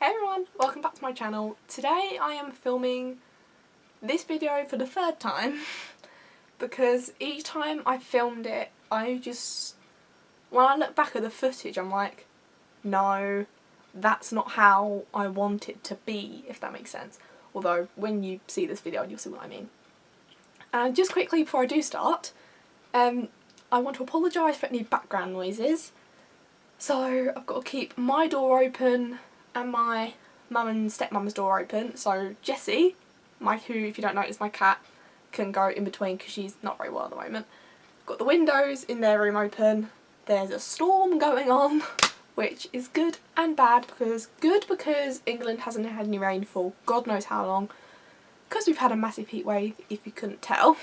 Hey everyone, welcome back to my channel. Today I am filming this video for the third time because each time I filmed it, when I look back at the footage I'm like, no, that's not how I want it to be, if that makes sense. Although when you see this video you'll see what I mean. And just quickly before I do start, I want to apologise for any background noises. So I've got to keep my door open and my mum and stepmum's door open, so Jessie, who if you don't know is my cat, can go in between because she's not very well at the moment. Got the windows in their room open. There's a storm going on, which is good and bad. Because England hasn't had any rain for God knows how long, because we've had a massive heat wave, if you couldn't tell.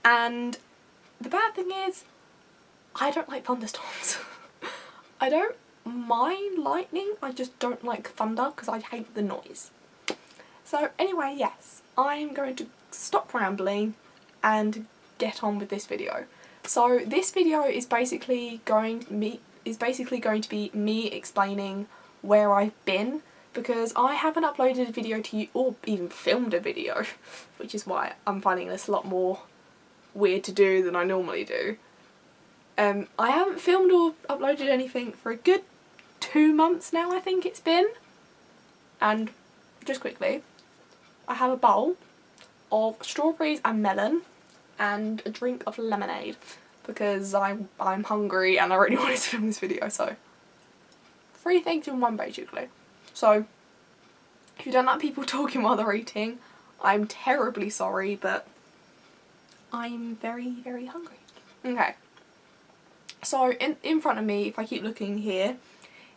And the bad thing is, I don't like thunderstorms. I don't mind lightning, I just don't like thunder because I hate the noise. So anyway, yes, I'm going to stop rambling and get on with this video. So this video is basically going to be me explaining where I've been, because I haven't uploaded a video to you or even filmed a video, which is why I'm finding this a lot more weird to do than I normally do. I haven't filmed or uploaded anything for a good 2 months now, I think it's been. And just quickly, I have a bowl of strawberries and melon and a drink of lemonade because I'm hungry and I really wanted to film this video, so 3 things in one basically. So if you don't like people talking while they're eating, I'm terribly sorry, but I'm very, very hungry. Okay. So in front of me, if I keep looking here,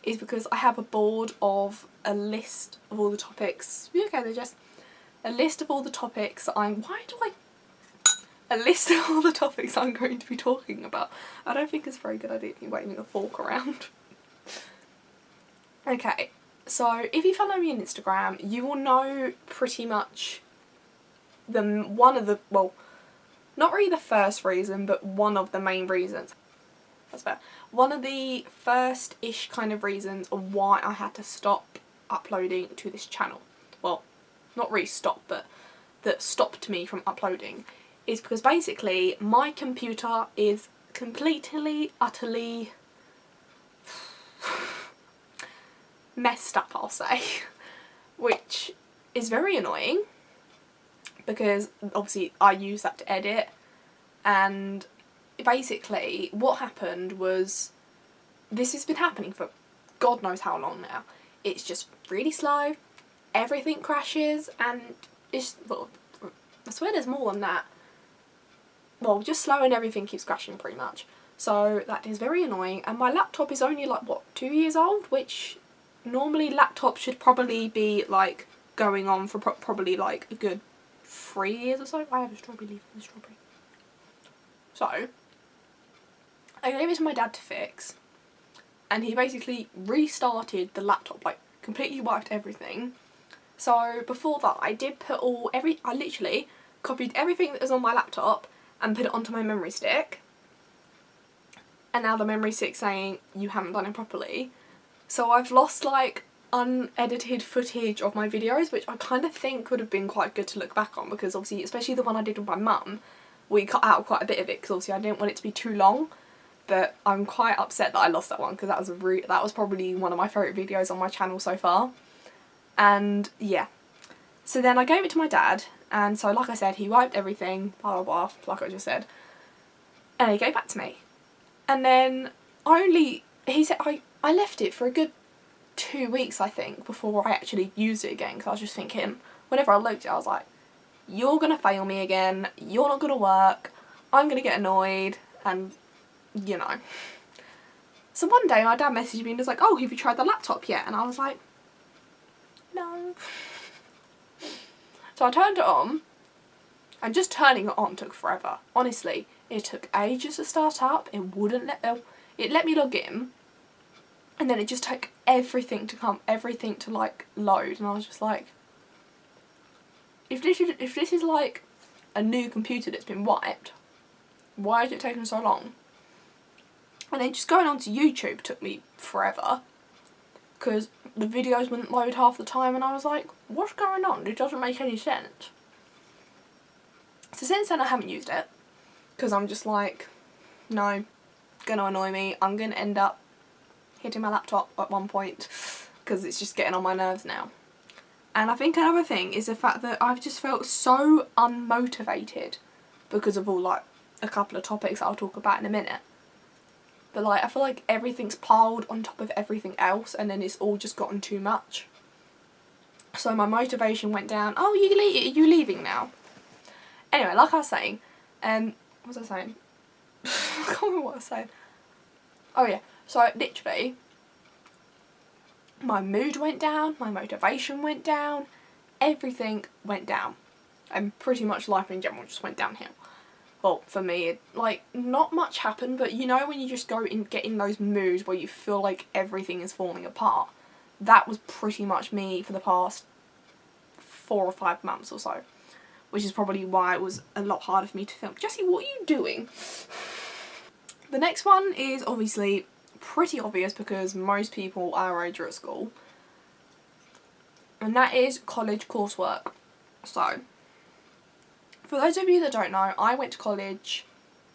is because I have a board of a list of all the topics. Okay, they're just a list of all the topics I'm going to be talking about. I don't think it's a very good idea if you're waving a fork around. Okay, so if you follow me on Instagram, you will know pretty much well, not really the first reason, but one of the main reasons. That's fair. One of the first-ish kind of reasons of why I had to stop uploading to this channel, well, not really stop, but that stopped me from uploading, is because basically my computer is completely, utterly messed up, I'll say, which is very annoying because obviously I use that to edit. And basically what happened was, this has been happening for God knows how long now. It's just really slow, everything crashes, and it's, well, I swear there's more than that. Well, just slow and everything keeps crashing pretty much. So that is very annoying, and my laptop is only like, what, 2 years old? Which normally laptops should probably be like going on for probably like a good 3 years or so. I have a strawberry leaf and a strawberry. So I gave it to my dad to fix, and he basically restarted the laptop, like completely wiped everything. So before that I did put I literally copied everything that was on my laptop and put it onto my memory stick, and now the memory stick's saying you haven't done it properly. So I've lost like unedited footage of my videos, which I kind of think would have been quite good to look back on, because obviously, especially the one I did with my mum, we cut out quite a bit of it because obviously I didn't want it to be too long. But I'm quite upset that I lost that one because that was probably one of my favourite videos on my channel so far. And yeah, so then I gave it to my dad, and so like I said, he wiped everything, blah blah blah, like I just said, and he gave it back to me. And then he said I left it for a good 2 weeks I think before I actually used it again, because I was just thinking, whenever I looked at it I was like, you're gonna fail me again, you're not gonna work, I'm gonna get annoyed, and you know. So one day my dad messaged me and was like, oh, have you tried the laptop yet? And I was like, no. So I turned it on, and just turning it on took forever. Honestly, it took ages to start up. It wouldn't it let me log in, and then it just took everything to like load, and I was just like, if this is like a new computer that's been wiped, why is it taking so long? And then just going onto YouTube took me forever. because the videos wouldn't load half the time, and I was like, what's going on? It doesn't make any sense. So since then I haven't used it, because I'm just like, no, gonna annoy me. I'm gonna end up hitting my laptop at one point, because it's just getting on my nerves now. And I think another thing is the fact that I've just felt so unmotivated because of all, like, a couple of topics that I'll talk about in a minute. But, like, I feel like everything's piled on top of everything else, and then it's all just gotten too much. So my motivation went down. Oh, are you leaving now? Anyway, like I was saying, what was I saying? I can't remember what I was saying. Oh yeah, so literally, my mood went down, my motivation went down, everything went down. And pretty much life in general just went downhill. Well, for me, like, not much happened, but you know when you just get in those moods where you feel like everything is falling apart? That was pretty much me for the past 4 or 5 months or so. Which is probably why it was a lot harder for me to film. Jessie, what are you doing? The next one is obviously pretty obvious because most people our age are at school. And that is college coursework. So, for those of you that don't know, I went to college.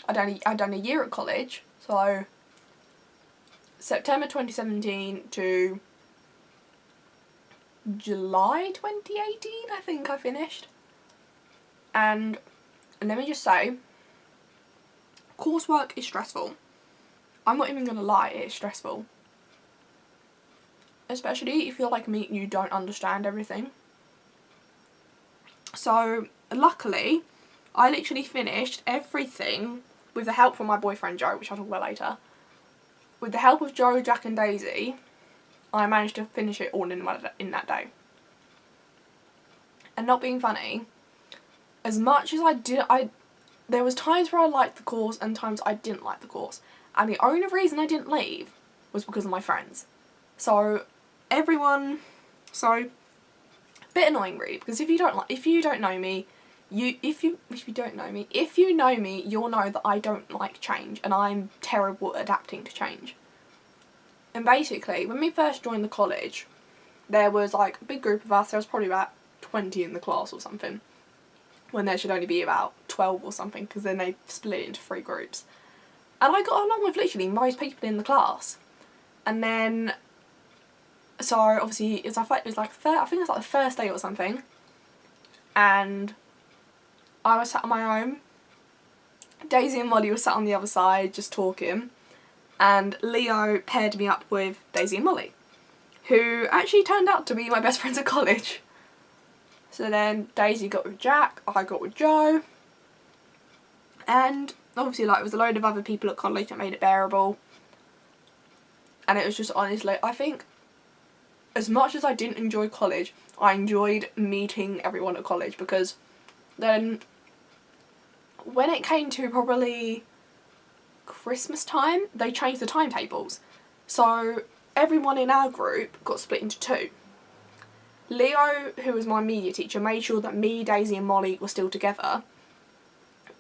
I'd done a year at college. So, September 2017 to July 2018, I think I finished. And let me just say, coursework is stressful. I'm not even going to lie, it's stressful. Especially if you're like me and you don't understand everything. So, luckily, I literally finished everything with the help from my boyfriend Joe, which I'll talk about later. With the help of Joe, Jack and Daisy, I managed to finish it all in that day. And not being funny, as much as there was times where I liked the course and times I didn't like the course. And the only reason I didn't leave was because of my friends. So, a bit annoying really, because if you know me, you'll know that I don't like change and I'm terrible at adapting to change. And basically, when we first joined the college, there was like a big group of us. There was probably about 20 in the class or something, when there should only be about 12 or something, because then they split it into 3 groups. And I got along with literally most people in the class. And then, so obviously I think it was like the first day or something, and I was sat on my own. Daisy and Molly were sat on the other side just talking, and Leo paired me up with Daisy and Molly, who actually turned out to be my best friends at college. So then Daisy got with Jack, I got with Joe, and obviously like there was a load of other people at college that made it bearable. And it was just honestly, I think as much as I didn't enjoy college, I enjoyed meeting everyone at college, because then when it came to probably Christmas time, they changed the timetables. So everyone in our group got split into 2. Leo, who was my media teacher, made sure that me, Daisy and Molly were still together,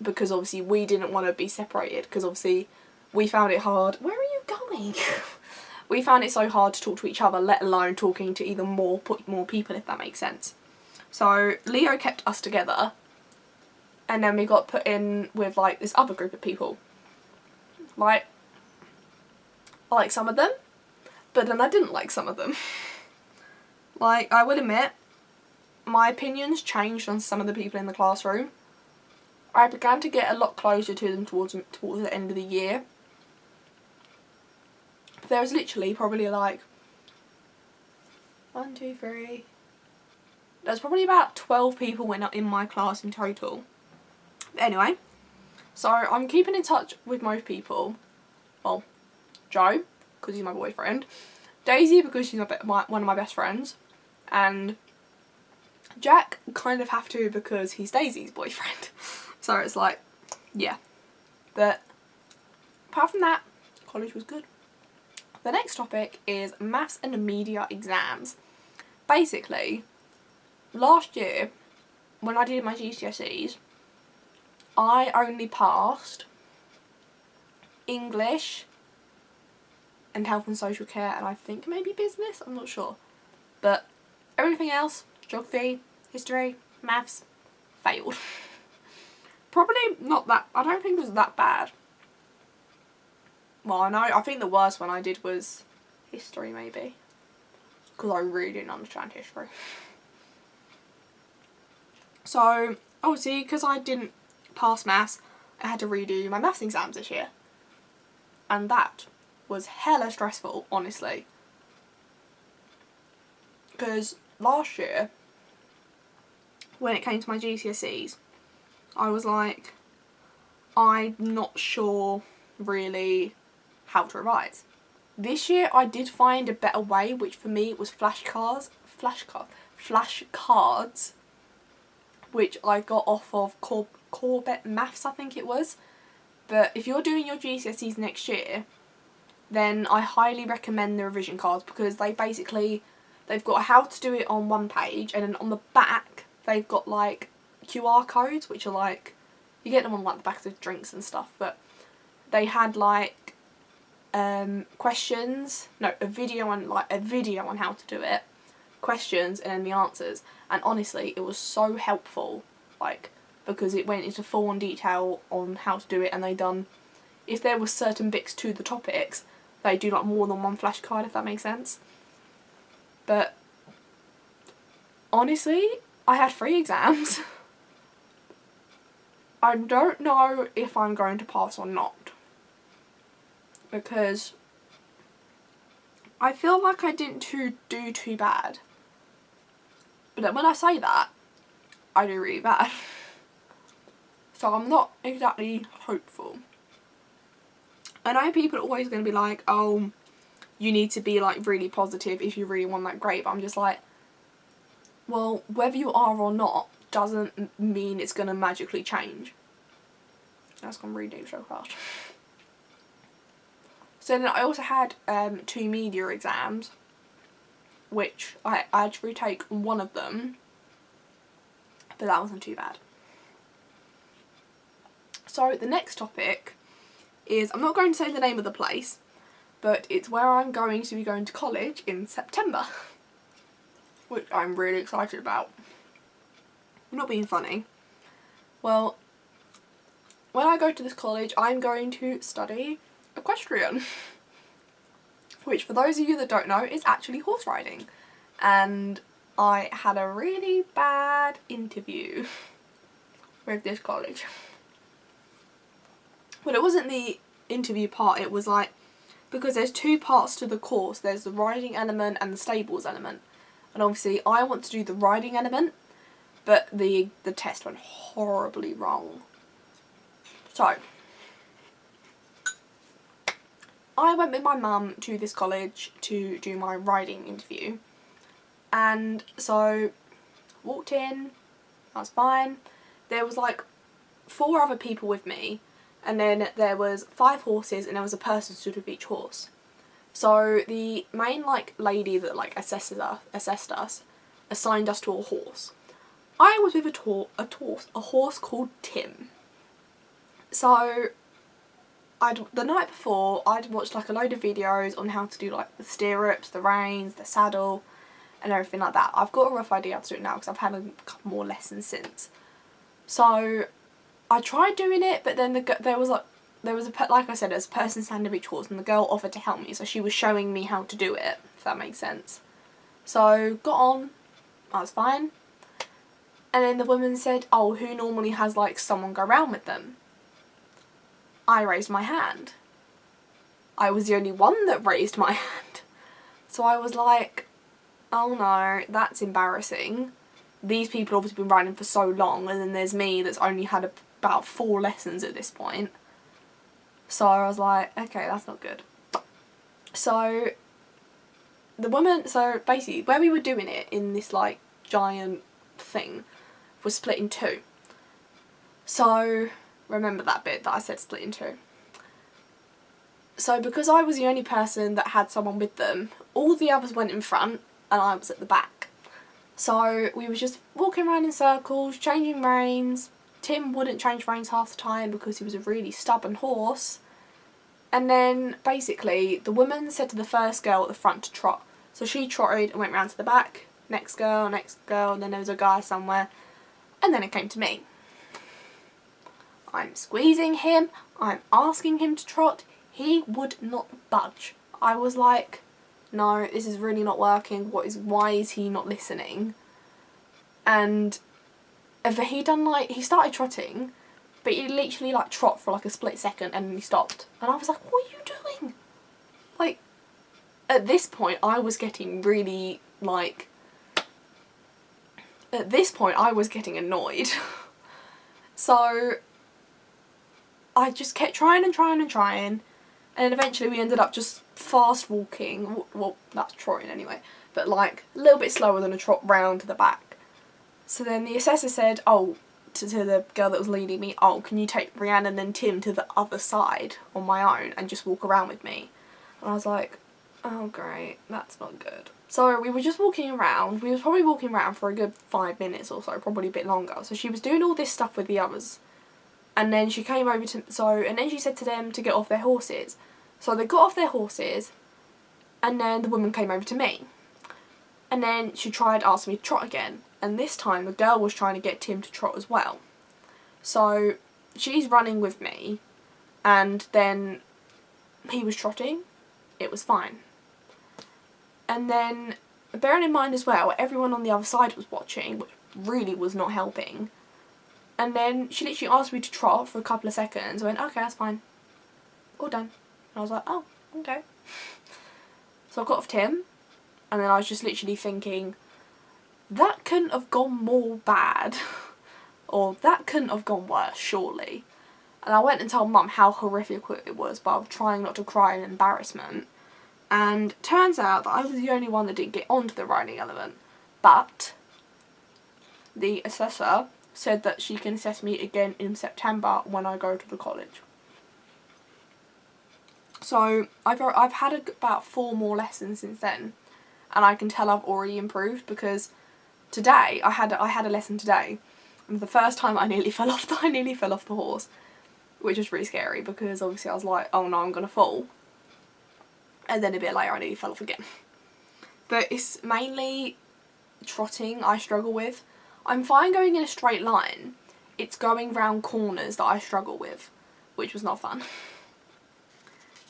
because obviously we didn't want to be separated, because obviously we found it hard. Where are you going? We found it so hard to talk to each other, let alone talking to even more people, if that makes sense. So Leo kept us together, and then we got put in with like this other group of people. Like, I like some of them, but then I didn't like some of them. Like, I will admit, my opinions changed on some of the people in the classroom. I began to get a lot closer to them towards the end of the year. There was literally probably like 1, 2, 3. There's probably about 12 people in my class in total. But anyway, so I'm keeping in touch with most people. Well, Joe, because he's my boyfriend. Daisy, because she's one of my best friends. And Jack kind of have to, because he's Daisy's boyfriend. So it's like, yeah. But apart from that, college was good. The next topic is maths and media exams. Basically, last year, when I did my GCSEs, I only passed English, and health and social care, and I think maybe business, I'm not sure. But everything else, geography, history, maths, failed. Probably not that, I don't think it was that bad. Well, I think the worst one I did was history, maybe. Because I really didn't understand history. So, obviously, because I didn't pass maths, I had to redo my maths exams this year. And that was hella stressful, honestly. Because last year, when it came to my GCSEs, I was like, I'm not sure really how to revise. This year I did find a better way, which for me was flashcards, which I got off of Corbett Maths, I think it was. But if you're doing your GCSEs next year, then I highly recommend the revision cards, because they've got how to do it on one page, and then on the back they've got like QR codes, which are like, you get them on like the backs of drinks and stuff, but they had like questions, no, a video on how to do it, questions, and then the answers. And honestly, it was so helpful, like, because it went into full on detail on how to do it, and they done, if there was certain bits to the topics, they do like more than one flashcard, if that makes sense. But honestly, I had 3 exams. I don't know if I'm going to pass or not, because I feel like I didn't do too bad. But then when I say that, I do really bad. So I'm not exactly hopeful. I know people are always going to be like, oh, you need to be like really positive if you really want that grade. But I'm just like, well, whether you are or not doesn't mean it's going to magically change. That's gone really deep so fast. So then I also had 2 media exams, which I had to retake one of them, but that wasn't too bad. So the next topic is, I'm not going to say the name of the place, but it's where I'm going to be going to college in September, which I'm really excited about. I'm not being funny. Well, when I go to this college, I'm going to study equestrian, which for those of you that don't know is actually horse riding. And I had a really bad interview with this college. Well, it wasn't the interview part, it was like, because there's 2 parts to the course, there's the riding element and the stables element. And obviously I want to do the riding element, but the test went horribly wrong. So I went with my mum to this college to do my riding interview, and so walked in, I was fine. There was like 4 other people with me, and then there was 5 horses, and there was a person stood with each horse. So the main like lady that like assessed us assigned us to a horse. I was with a horse called Tim. So the night before, I'd watched like a load of videos on how to do like the stirrups, the reins, the saddle, and everything like that. I've got a rough idea how to do it now because I've had a couple more lessons since. So I tried doing it, but then there was like I said, there's a person standing at each horse, and the girl offered to help me, so she was showing me how to do it, if that makes sense. So got on, I was fine, and then the woman said, oh, who normally has like someone go around with them? I raised my hand. I was the only one that raised my hand. So I was like, oh no, that's embarrassing. These people have obviously been riding for so long, and then there's me that's only had about 4 lessons at this point. So I was like, okay, that's not good. So the woman, so basically where we were doing it in this like giant thing was split in 2. So remember that bit that I said split in 2. So because I was the only person that had someone with them, all the others went in front and I was at the back. So we were just walking around in circles, changing reins. Tim wouldn't change reins half the time because he was a really stubborn horse. And then basically the woman said to the first girl at the front to trot. So she trotted and went round to the back. Next girl, and then there was a guy somewhere. And then it came to me. I'm squeezing him. I'm asking him to trot. He would not budge. I was like, no, this is really not working. Why is he not listening? And he started trotting, but he literally like trot for like a split second and then he stopped. And I was like, what are you doing? Like, at this point I was getting really like, annoyed. So I just kept trying. And then eventually we ended up just fast walking. Well, that's trotting anyway. But like a little bit slower than a trot round to the back. So then the assessor said, oh, to the girl that was leading me, oh, can you take Rhiannon and Tim to the other side on my own and just walk around with me? And I was like, oh great, that's not good. So we were just walking around. We were probably walking around for a good 5 minutes or so, probably a bit longer. So she was doing all this stuff with the others. And then she came over and then she said to them to get off their horses. So they got off their horses, and then the woman came over to me. And then she tried asking me to trot again. And this time the girl was trying to get Tim to trot as well. So she's running with me, and then he was trotting. It was fine. And then, bearing in mind as well, everyone on the other side was watching, which really was not helping. And then she literally asked me to trot for a couple of seconds. I went, okay, that's fine. All done. And I was like, oh, okay. So I got off Tim, and then I was just literally thinking, that couldn't have gone more bad. Or that couldn't have gone worse, surely. And I went and told Mum how horrific it was, but I was trying not to cry in embarrassment. And turns out that I was the only one that didn't get onto the riding element. But the assessor said that she can assess me again in September when I go to the college. So I've had about 4 more lessons since then, and I can tell I've already improved, because today I had a lesson today, and the first time I nearly fell off the horse, which was really scary because obviously I was like, oh no, I'm gonna fall. And then a bit later I nearly fell off again. But it's mainly trotting I struggle with. I'm fine going in a straight line. It's going round corners that I struggle with, which was not fun.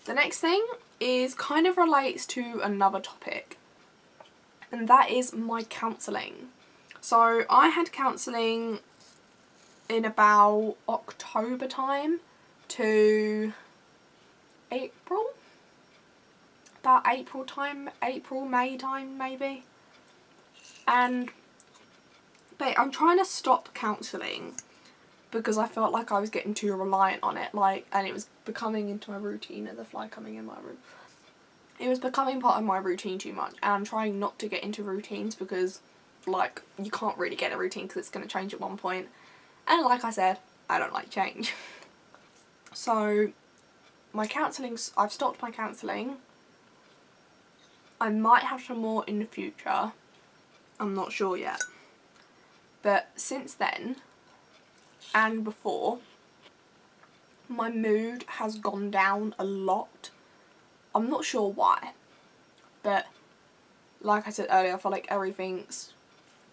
The next thing is kind of relates to another topic, and that is my counselling. So I had counselling in about October time to April. About May time maybe. But I'm trying to stop counselling because I felt like I was getting too reliant on it, and it was becoming into my routine. There's a fly coming in my room. It was becoming part of my routine too much, and I'm trying not to get into routines because, you can't really get a routine because it's going to change at one point. And like I said, I don't like change. So, I've stopped my counselling. I might have some more in the future. I'm not sure yet. But since then, and before, my mood has gone down a lot. I'm not sure why, but like I said earlier, I feel like everything's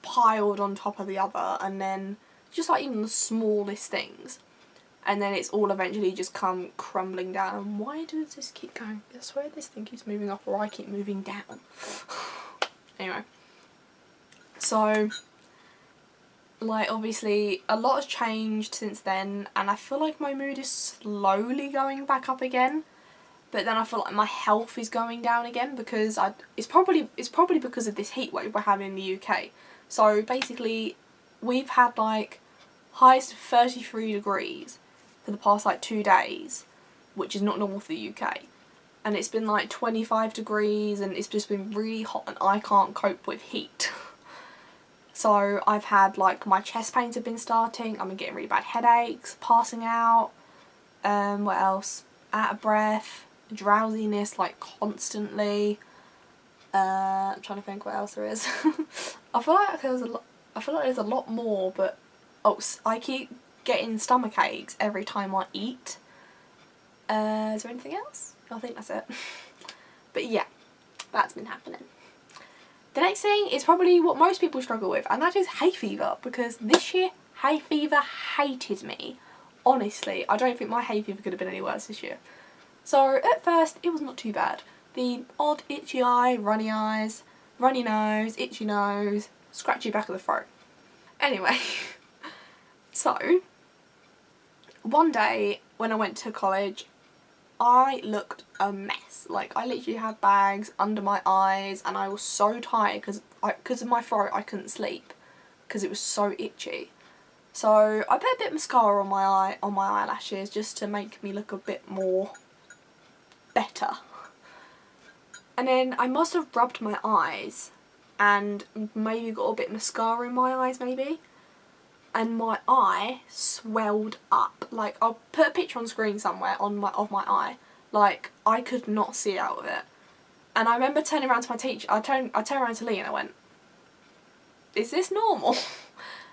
piled on top of the other, and then just even the smallest things, and then it's all eventually just come crumbling down. And why does this keep going? I swear this thing keeps moving up, or I keep moving down. Anyway, so obviously a lot has changed since then, and I feel like my mood is slowly going back up again, but then I feel like my health is going down again because it's probably because of this heat wave we're having in the UK. So basically we've had highest of 33 degrees for the past 2 days, which is not normal for the UK, and it's been 25 degrees, and it's just been really hot, and I can't cope with heat. So I've had my chest pains have been starting, I'm getting really bad headaches, passing out, what else, out of breath, drowsiness constantly, I'm trying to think what else there is. I feel like there's a lot more, but I keep getting stomach aches every time I eat, Is there anything else? I think that's it. But yeah, that's been happening. The next thing is probably what most people struggle with, and that is hay fever, because this year hay fever hated me. Honestly, I don't think my hay fever could have been any worse this year. So at first it was not too bad. The odd itchy eye, runny eyes, runny nose, itchy nose, scratchy back of the throat. Anyway, so one day when I went to college, I looked a mess. Like, I literally had bags under my eyes, and I was so tired because of my throat. I couldn't sleep because it was so itchy. So I put a bit of mascara on my eyelashes just to make me look a bit more better. And then I must have rubbed my eyes and maybe got a bit of mascara in my eyes maybe. And my eye swelled up. Like, I'll put a picture on screen somewhere of my eye. Like, I could not see out of it. And I remember turning around to my teacher. I turned around to Lee and I went, "Is this normal?"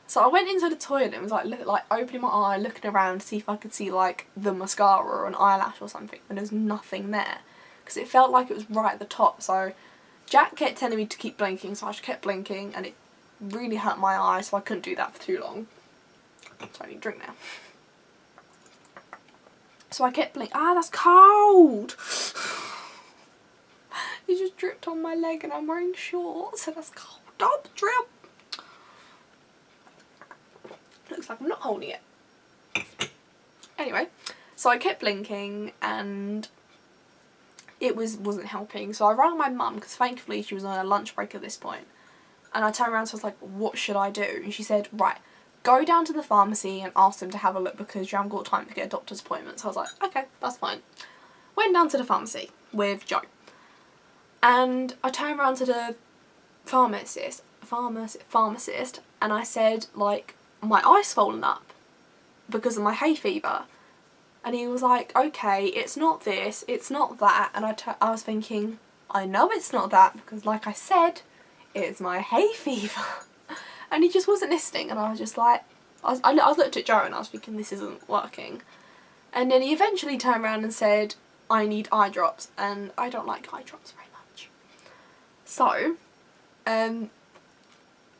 So I went into the toilet and was like opening my eye, looking around to see if I could see like the mascara or an eyelash or something. And there's nothing there because it felt like it was right at the top. So Jack kept telling me to keep blinking, so I just kept blinking, and it really hurt my eye, so I couldn't do that for too long. So I need a drink now. So I kept blinking. Ah, that's cold! It just dripped on my leg and I'm wearing shorts, so that's cold. Don't drip! Looks like I'm not holding it. Anyway, so I kept blinking and it wasn't helping. So I rang my mum, because thankfully she was on a lunch break at this point. And I turned around, so I was like, "What should I do?" And she said, "Right, go down to the pharmacy and ask them to have a look because you haven't got time to get a doctor's appointment." So I was like, "Okay, that's fine." Went down to the pharmacy with Joe. And I turned around to the pharmacist and I said, like, "My eye's swollen up because of my hay fever." And he was like, "Okay, it's not this, it's not that." And I was thinking, I know it's not that because, like I said, it's my hay fever. And he just wasn't listening, and I was just like, I looked at Joe and I was thinking, this isn't working. And then he eventually turned around and said, "I need eye drops," and I don't like eye drops very much. So,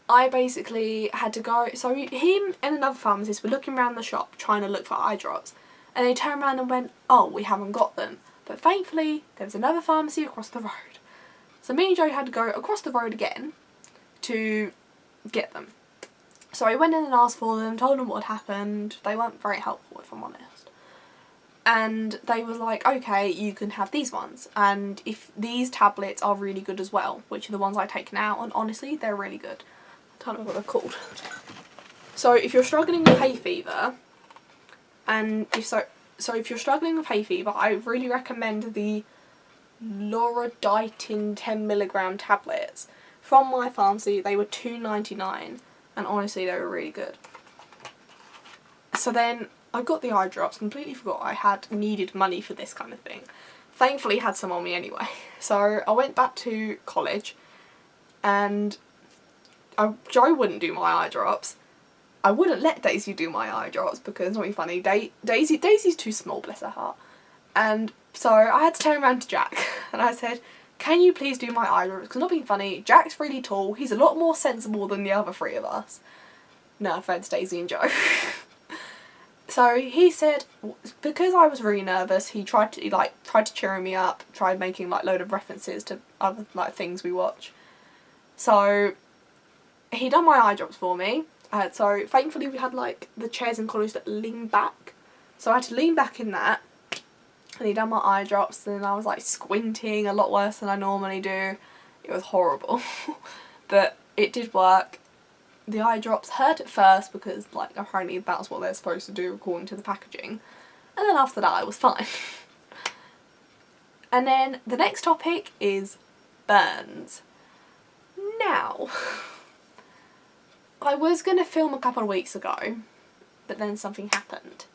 I basically had to go, so him and another pharmacist were looking around the shop trying to look for eye drops, and they turned around and went, "Oh, we haven't got them." But thankfully, there was another pharmacy across the road. So me and Joe had to go across the road again to get them. So I went in and asked for them, told them what had happened. They weren't very helpful, if I'm honest. And they was like, "Okay, you can have these ones. And if these tablets are really good as well," which are the ones I take now, and honestly, they're really good. I don't know what they're called. So if you're struggling with hay fever, and if you're struggling with hay fever, I really recommend the Loratadine 10mg tablets from my pharmacy. They were $2.99 and honestly they were really good. So then I got the eye drops, completely forgot I had needed money for this kind of thing. Thankfully had some on me anyway. So I went back to college and Joe wouldn't do my eye drops. I wouldn't let Daisy do my eye drops because, not be funny, Daisy's too small, bless her heart. And so I had to turn around to Jack and I said, "Can you please do my eye drops?" Because, not being funny, Jack's really tall. He's a lot more sensible than the other three of us. No offence, Daisy and Joe. So he said, because I was really nervous, he tried to cheer me up, tried making like load of references to other like things we watch. So he done my eye drops for me. So thankfully we had like the chairs in college that lean back. So I had to lean back in that. And he done my eye drops, and I was like squinting a lot worse than I normally do. It was horrible. But it did work. The eye drops hurt at first because like apparently that's what they're supposed to do according to the packaging. And then after that I was fine. And then the next topic is burns. Now, I was going to film a couple of weeks ago, but then something happened.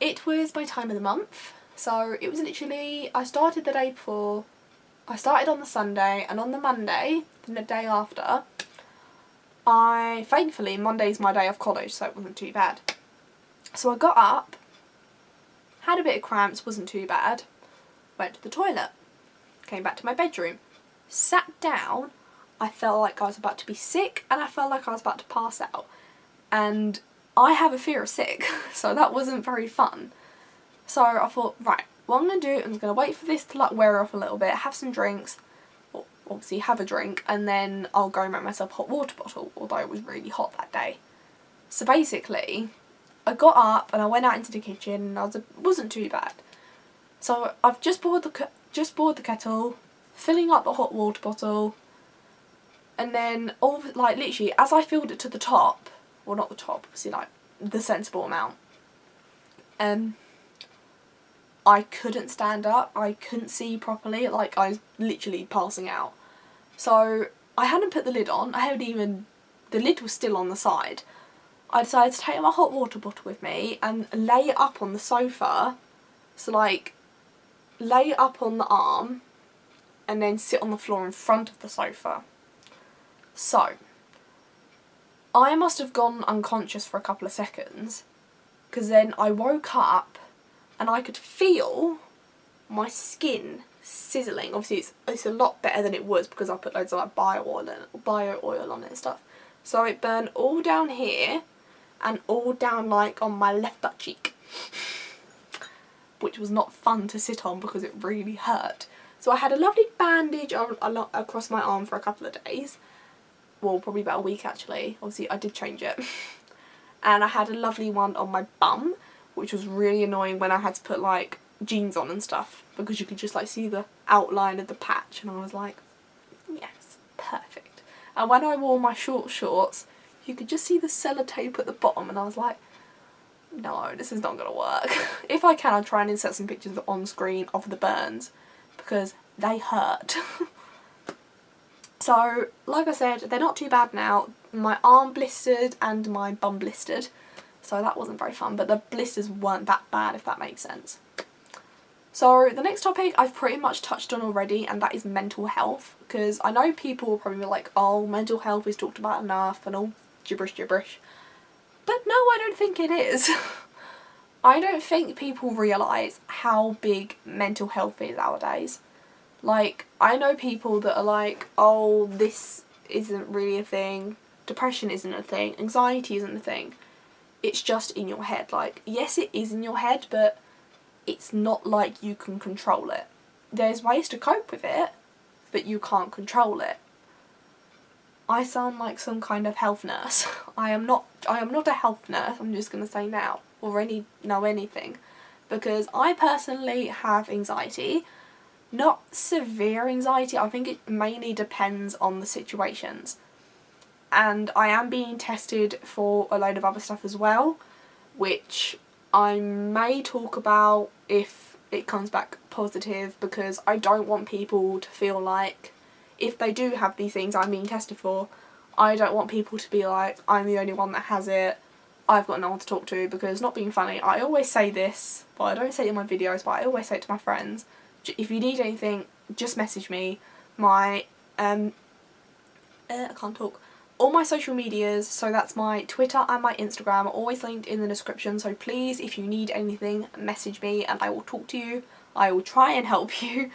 It was my time of the month. So it was literally, I started the day before, I started on the Sunday, and on the Monday, the day after, thankfully Monday's my day of college, so it wasn't too bad. So I got up, had a bit of cramps, wasn't too bad, went to the toilet, came back to my bedroom, sat down, I felt like I was about to be sick and I felt like I was about to pass out. And I have a fear of sick, so that wasn't very fun. So I thought, right, what I'm going to do, I'm going to wait for this to like wear off a little bit, have some drinks, or obviously have a drink, and then I'll go and make myself a hot water bottle, although it was really hot that day. So basically, I got up and I went out into the kitchen and it wasn't too bad. So I've just boiled the kettle, filling up the hot water bottle, and then literally as I filled it to the top, well not the top, obviously like the sensible amount, I couldn't stand up, I couldn't see properly, like I was literally passing out. So I hadn't put the lid on, the lid was still on the side. I decided to take my hot water bottle with me and lay it up on the sofa, so like lay it up on the arm and then sit on the floor in front of the sofa. So I must have gone unconscious for a couple of seconds, because then I woke up and I could feel my skin sizzling. Obviously it's a lot better than it was because I put loads of like bio oil on it and stuff. So it burned all down here and all down like on my left butt cheek, which was not fun to sit on because it really hurt. So I had a lovely bandage across my arm for a couple of days. Well, probably about a week actually. Obviously I did change it. And I had a lovely one on my bum, which was really annoying when I had to put like jeans on and stuff, because you could just like see the outline of the patch, and I was like, yes, perfect. And when I wore my short shorts, you could just see the sellotape at the bottom, and I was like, no, this is not going to work. If I can, I'll try and insert some pictures on screen of the burns, because they hurt. So, like I said, they're not too bad now. My arm blistered and my bum blistered, so that wasn't very fun, but the blisters weren't that bad, if that makes sense. So the next topic I've pretty much touched on already, and that is mental health, because I know people will probably be like, oh, mental health is talked about enough and all gibberish. But no, I don't think it is. I don't think people realise how big mental health is nowadays. Like, I know people that are like, oh, this isn't really a thing, depression isn't a thing, anxiety isn't a thing. It's just in your head. Like, yes, it is in your head, but it's not like you can control it. There's ways to cope with it, but you can't control it. I sound like some kind of health nurse. I am not a health nurse, I'm just going to say now, or know anything, because I personally have anxiety. Not severe anxiety, I think it mainly depends on the situations. And I am being tested for a load of other stuff as well, which I may talk about if it comes back positive, because I don't want people to feel like, if they do have these things I'm being tested for, I don't want people to be like, I'm the only one that has it, I've got no one to talk to, because, not being funny, I always say this, well, I don't say it in my videos, but I always say it to my friends, if you need anything, just message me. My, I can't talk. All my social medias, so that's my Twitter and my Instagram, are always linked in the description, so please, if you need anything, message me and I will talk to you. I will try and help you.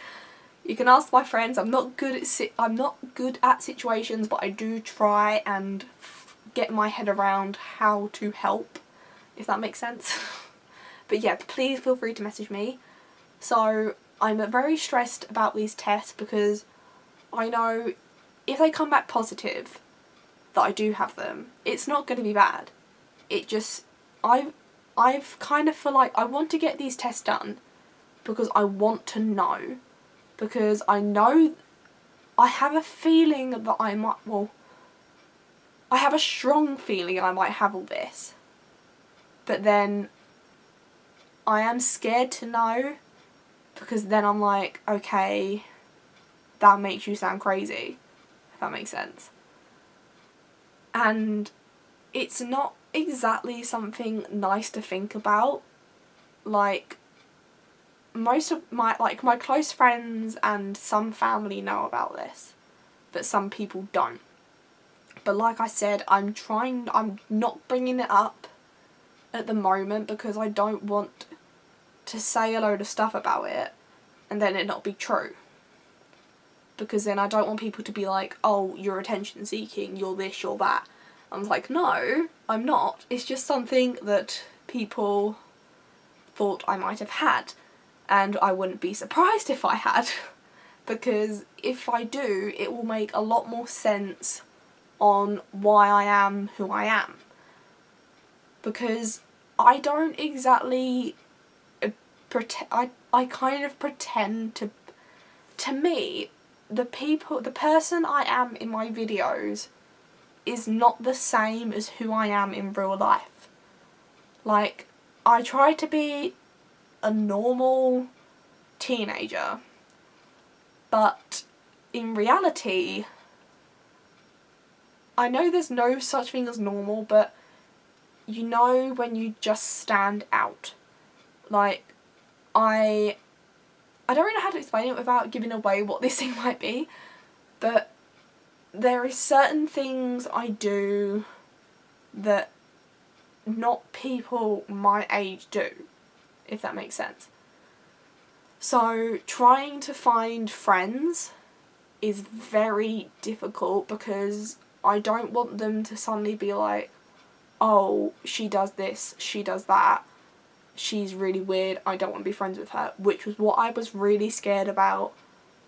You can ask my friends. I'm not good at situations, but I do try and get my head around how to help, if that makes sense. But yeah, please feel free to message me. So I'm very stressed about these tests, because I know if they come back positive that I do have them, it's not going to be bad. It just, I've kind of feel like I want to get these tests done because I want to know, because I know, I have a feeling that I might, well, I have a strong feeling I might have all this, but then I am scared to know, because then I'm like, okay, that makes you sound crazy, if that makes sense. And it's not exactly something nice to think about. Like, most of my close friends and some family know about this, but some people don't. But like I said, I'm not bringing it up at the moment, because I don't want to say a load of stuff about it and then it not be true. Because then I don't want people to be like, oh, you're attention seeking, you're this, you're that. I'm like, no, I'm not. It's just something that people thought I might have had. And I wouldn't be surprised if I had. Because if I do, it will make a lot more sense on why I am who I am. Because I don't exactly I kind of pretend to me, the person I am in my videos is not the same as who I am in real life. Like, I try to be a normal teenager, but in reality, I know there's no such thing as normal, but you know when you just stand out. Like, I don't really know how to explain it without giving away what this thing might be, but there is certain things I do that not people my age do, if that makes sense. So trying to find friends is very difficult because I don't want them to suddenly be like, oh, she does this, she does that, she's really weird, I don't want to be friends with her, which was what I was really scared about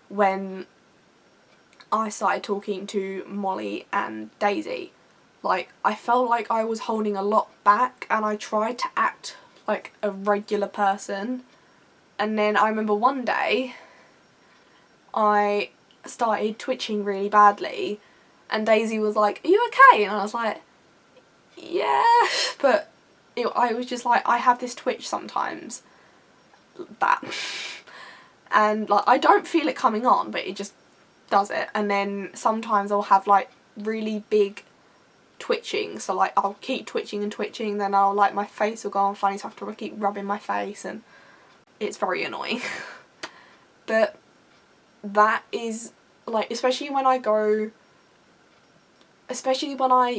when I started talking to Molly and Daisy. Like, I felt like I was holding a lot back and I tried to act like a regular person, and then I remember one day I started twitching really badly and Daisy was like, are you okay? And I was like, yeah, but I was just like, I have this twitch sometimes, that, and like I don't feel it coming on, but it just does it. And then sometimes I'll have like really big twitching, so like I'll keep twitching and twitching, then I'll like my face will go on funny, so I have to keep rubbing my face, and it's very annoying. But that is like, especially when I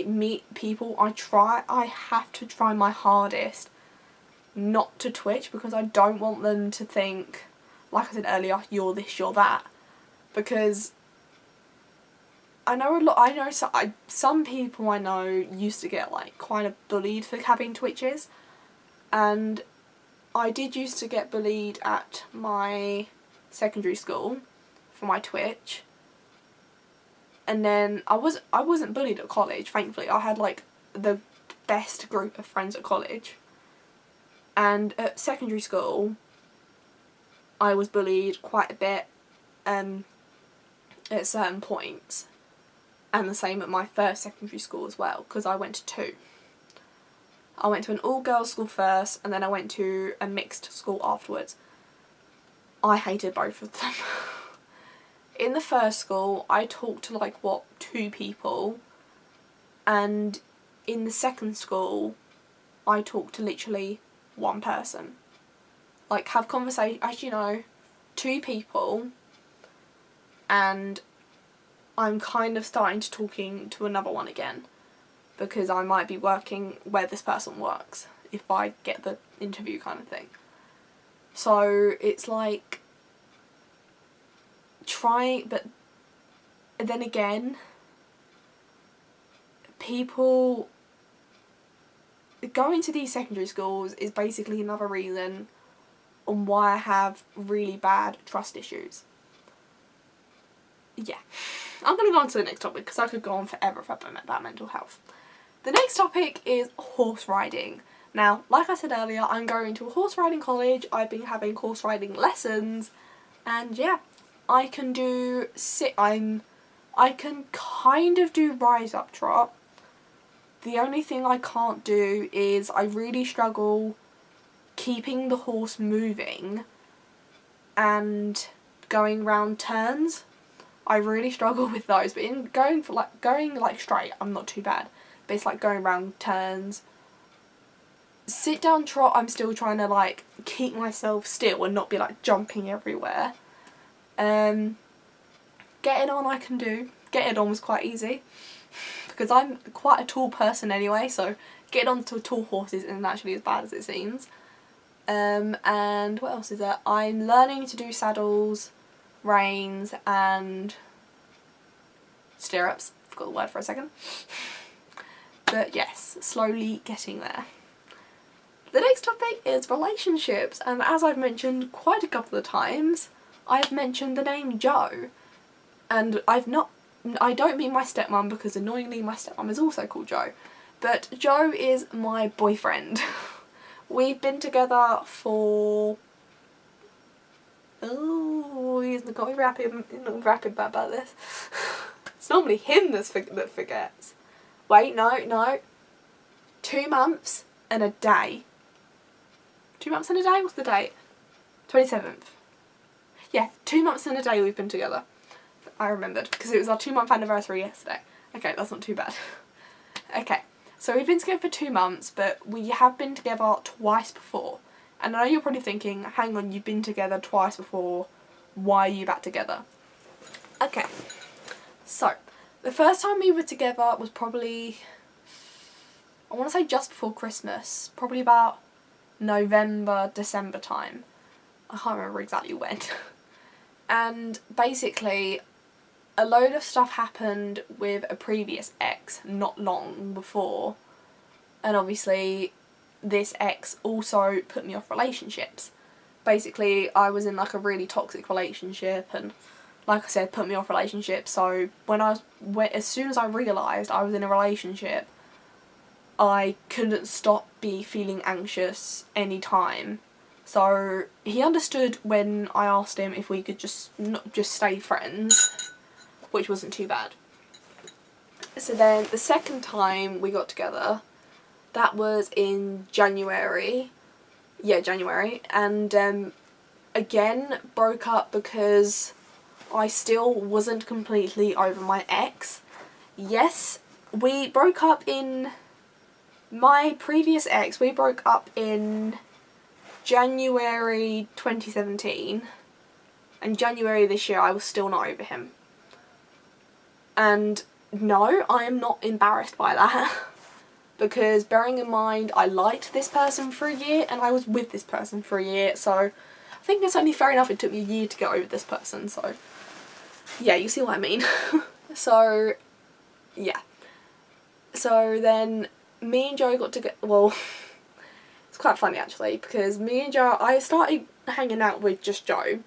meet people, I have to try my hardest not to twitch, because I don't want them to think, like I said earlier, you're this, you're that. Because some people I know used to get like kind of bullied for having twitches, and I did used to get bullied at my secondary school for my twitch. And then I wasn't bullied at college, thankfully. I had like the best group of friends at college. And at secondary school, I was bullied quite a bit at certain points. And the same at my first secondary school as well, because I went to two. I went to an all-girls school first, and then I went to a mixed school afterwards. I hated both of them. In the first school, I talked to like, 2 people, and in the second school, I talked to literally 1 person. Like, have conversation, as you know, 2 people, and I'm kind of starting to talking to another one again, because I might be working where this person works, if I get the interview kind of thing. So, it's like, but then again, people going to these secondary schools is basically another reason on why I have really bad trust issues. Yeah, I'm going to go on to the next topic because I could go on forever about mental health. The next topic is horse riding. Now, like I said earlier, I'm going to a horse riding college. I've been having horse riding lessons, and yeah, I can kind of do rise up trot. The only thing I can't do is I really struggle keeping the horse moving and going round turns. I really struggle with those, but in going straight, I'm not too bad. But it's like going round turns. Sit down trot, I'm still trying to like keep myself still and not be like jumping everywhere. Getting on I can do. Getting on was quite easy, because I'm quite a tall person anyway, so getting onto a tall horse isn't actually as bad as it seems. And what else is there? I'm learning to do saddles, reins and stirrups. Forgot the word for a second. But yes, slowly getting there. The next topic is relationships, and as I've mentioned quite a couple of times, I've mentioned the name Joe. And I don't mean my stepmom, because annoyingly my stepmom is also called Joe. But Joe is my boyfriend. We've been together for... Oh, he's not got me rapid about this. It's normally him that forgets. Wait, no. 2 months and a day. 2 months and a day? What's the date? 27th. Yeah, 2 months and a day we've been together. I remembered, because it was our 2-month anniversary yesterday. Okay, that's not too bad. Okay, so we've been together for 2 months, but we have been together twice before. And I know you're probably thinking, hang on, you've been together twice before, why are you back together? Okay, so the first time we were together was probably, I want to say just before Christmas, probably about November, December time. I can't remember exactly when. And basically, a load of stuff happened with a previous ex not long before, and obviously this ex also put me off relationships. Basically, I was in like a really toxic relationship, and like I said, put me off relationships. So as soon as I realised I was in a relationship, I couldn't stop feeling anxious any time. So he understood when I asked him if we could just stay friends, which wasn't too bad. So then the second time we got together, that was in January. Yeah, January. And again, broke up because I still wasn't completely over my ex. Yes, we broke up in... My previous ex, we broke up in January 2017, and January this year I was still not over him. And no, I am not embarrassed by that, because bearing in mind I liked this person for a year and I was with this person for a year, so I think it's only fair enough it took me a year to get over this person, so yeah, you see what I mean. So yeah, so then me and Joe got to get, well, it's quite funny actually, because me and Joe, I started hanging out with just Joe.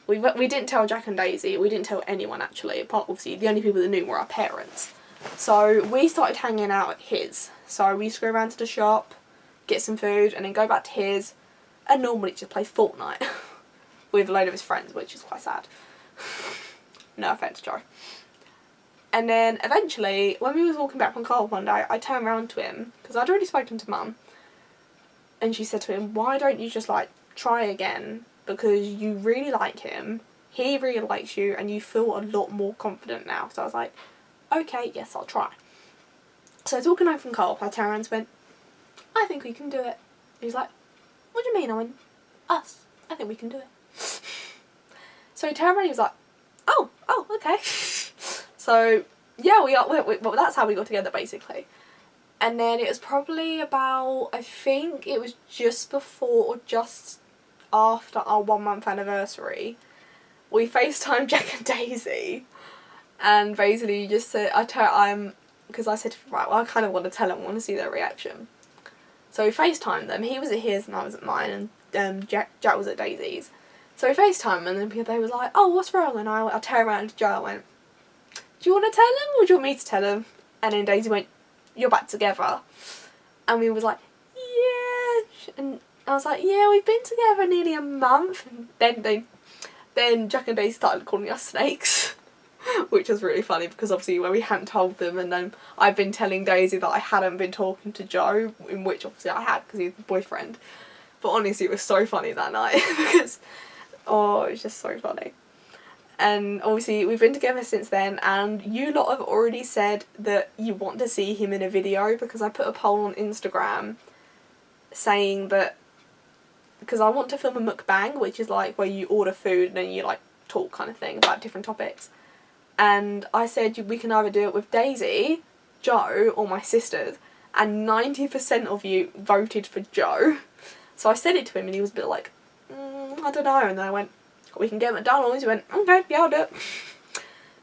We didn't tell Jack and Daisy, we didn't tell anyone actually, apart obviously the only people that knew were our parents. So we started hanging out at his. So we used to go around to the shop, get some food, and then go back to his, and normally just play Fortnite with a load of his friends, which is quite sad. No offence, Joe. And then eventually, when we was walking back from Carl one day, I turned around to him, because I'd already spoken to Mum, and she said to him, why don't you just like try again, because you really like him, he really likes you, and you feel a lot more confident now. So I was like, okay, yes, I'll try. So I was walking home from Carl, I turned around and went, I think we can do it. He was like, what do you mean? I went, us, I think we can do it. So he turned around and he was like, oh, okay. So yeah, well, that's how we got together basically. And then it was probably about, I think it was just before or just after our 1 month anniversary, we FaceTimed Jack and Daisy, and basically just said, because I said, right, well, I kind of want to tell them, I want to see their reaction. So we FaceTimed them, he was at his and I was at mine, and Jack was at Daisy's. So we FaceTimed them, and then they was like, oh, what's wrong? And I turned around to Joe and went, do you want to tell him or do you want me to tell him? And then Daisy went, you're back together. And we was like, yeah. And I was like, yeah, we've been together nearly a month. And then Jack and Daisy started calling us snakes, which was really funny because obviously when we hadn't told them, and then I've been telling Daisy that I hadn't been talking to Joe, in which obviously I had because he was the boyfriend. But honestly, it was so funny that night because, oh, it was just so funny. And obviously we've been together since then, and you lot have already said that you want to see him in a video, because I put a poll on Instagram saying that, because I want to film a mukbang, which is like where you order food and then you like talk kind of thing about different topics. And I said we can either do it with Daisy, Joe or my sisters, and 90% of you voted for Joe. So I said it to him and he was a bit like, I don't know. And then I went, we can get McDonald's. He went, okay, yeah, I'll do it.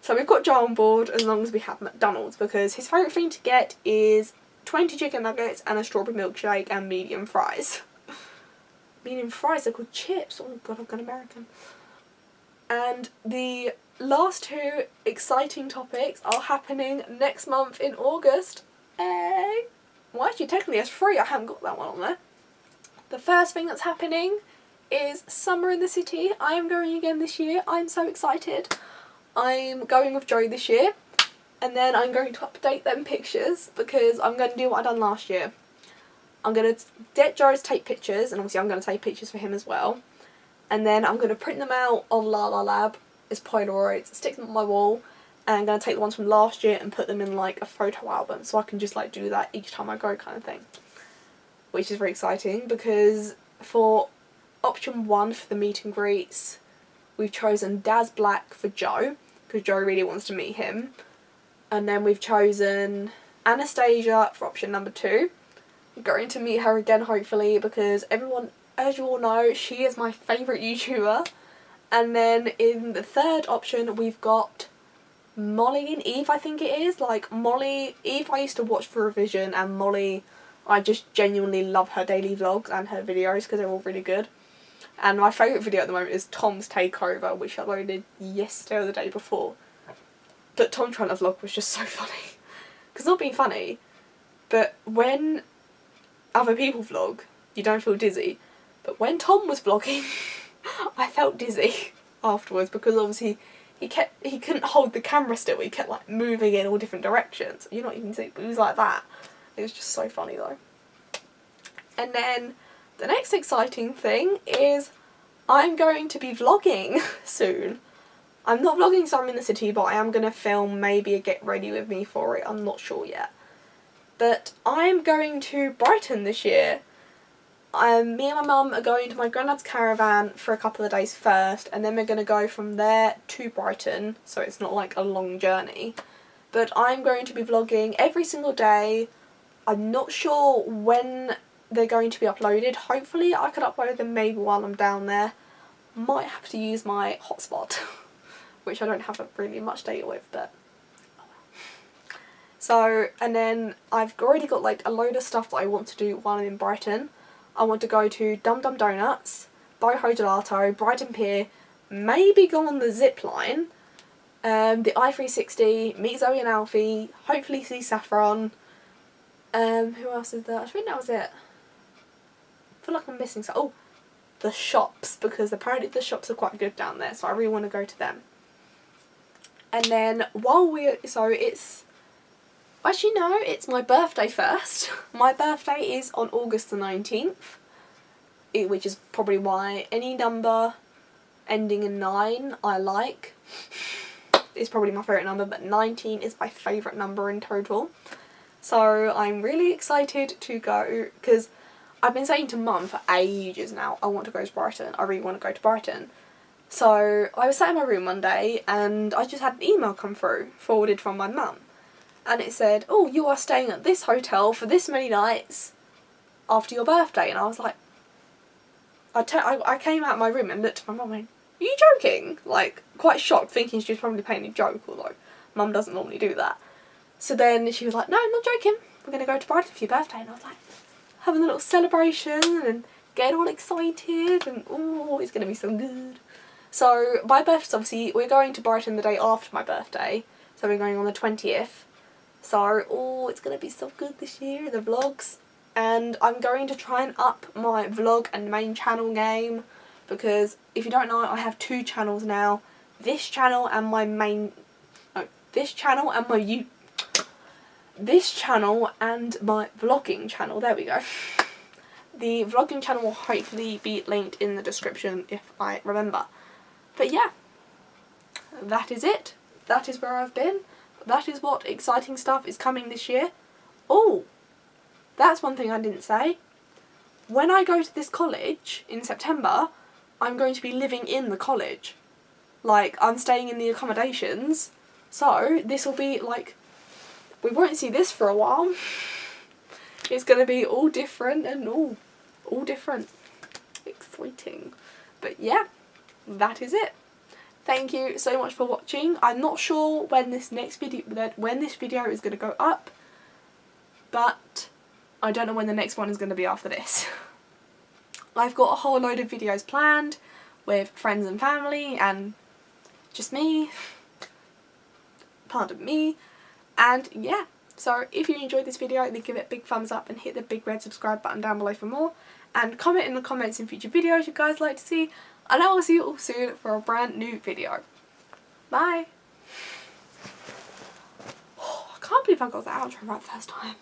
So we've got Joe on board as long as we have McDonald's, because his favourite thing to get is 20 chicken nuggets and a strawberry milkshake and medium fries. Medium fries, they're called chips. Oh god, I've gone American. And the last two exciting topics are happening next month in August. Well, actually, technically it's free. I haven't got that one on there. The first thing that's happening is Summer in the City. I am going again this year. I'm so excited. I'm going with Joe this year, and then I'm going to update them pictures because I'm going to do what I done last year. I'm going to get Joe to take pictures, and obviously I'm going to take pictures for him as well. And then I'm going to print them out on La La Lab as Polaroids, stick them on my wall, and I'm going to take the ones from last year and put them in like a photo album, so I can just like do that each time I go kind of thing. Which is very exciting because for option 1 for the meet and greets, we've chosen Daz Black for Joe, because Joe really wants to meet him. And then we've chosen Anastasia for option number 2. I'm going to meet her again hopefully, because everyone, as you all know, she is my favourite YouTuber. And then in the third option we've got Molly and Eve, I think it is. Like Molly, Eve I used to watch for revision, and Molly, I just genuinely love her daily vlogs and her videos because they're all really good. And my favourite video at the moment is Tom's takeover, which I uploaded yesterday or the day before. But Tom trying to vlog was just so funny. Because not being funny, but when other people vlog, you don't feel dizzy. But when Tom was vlogging, I felt dizzy afterwards, because obviously he couldn't hold the camera still. He kept like moving in all different directions. You're not even seeing, but he was like that. It was just so funny though. And then the next exciting thing is I'm going to be vlogging soon. I'm not vlogging Summer in the City, but I am going to film maybe a get ready with me for it. I'm not sure yet. But I'm going to Brighton this year. Me and my mum are going to my granddad's caravan for a couple of days first, and then we're going to go from there to Brighton, so it's not like a long journey. But I'm going to be vlogging every single day. I'm not sure when they're going to be uploaded. Hopefully I could upload them maybe while I'm down there. Might have to use my hotspot, which I don't have really much data with, but oh well. So, and then I've already got like a load of stuff that I want to do while I'm in Brighton. I want to go to Dum Dum Donuts, Boho Gelato, Brighton Pier, maybe go on the zip line, the I360, meet Zoe and Alfie, hopefully see Saffron. Who else is there? I think that was it. I feel like I'm missing some. Oh, the shops, because apparently the shops are quite good down there, so I really want to go to them. And then actually no, it's my birthday first. My birthday is on August the 19th, which is probably why any number ending in 9 I like. It's probably my favourite number, but 19 is my favourite number in total. So I'm really excited to go, because I've been saying to Mum for ages now, I want to go to Brighton. I really want to go to Brighton. So I was sat in my room one day and I just had an email come through, forwarded from my mum. And it said, oh, you are staying at this hotel for this many nights after your birthday. And I was like, I came out of my room and looked at my mum and went, are you joking? Like, quite shocked, thinking she was probably playing a joke, although Mum doesn't normally do that. So then she was like, no, I'm not joking. We're going to go to Brighton for your birthday. And I was like, having a little celebration and getting all excited and oh, it's going to be so good. So my birthday, obviously, we're going to Brighton the day after my birthday. So we're going on the 20th. So, oh, it's going to be so good this year, the vlogs. And I'm going to try and up my vlog and main channel game. Because if you don't know, I have 2 channels now. This channel and my main... No, this channel and my... This channel and my vlogging channel. There we go. The vlogging channel will hopefully be linked in the description if I remember. But yeah, that is it. That is where I've been. That is what exciting stuff is coming this year. Oh, that's one thing I didn't say. When I go to this college in September, I'm going to be living in the college. Like, I'm staying in the accommodations. So, this will be like, we won't see this for a while. It's going to be all different and all different. exciting. But yeah, that is it. Thank you so much for watching. I'm not sure when this video is going to go up, but I don't know when the next one is going to be after this. I've got a whole load of videos planned with friends and family and just me. Pardon me. And yeah, so if you enjoyed this video, then give it a big thumbs up and hit the big red subscribe button down below for more. And comment in the comments in future videos you guys like to see. And I will see you all soon for a brand new video. Bye! Oh, I can't believe I got the outro right first time.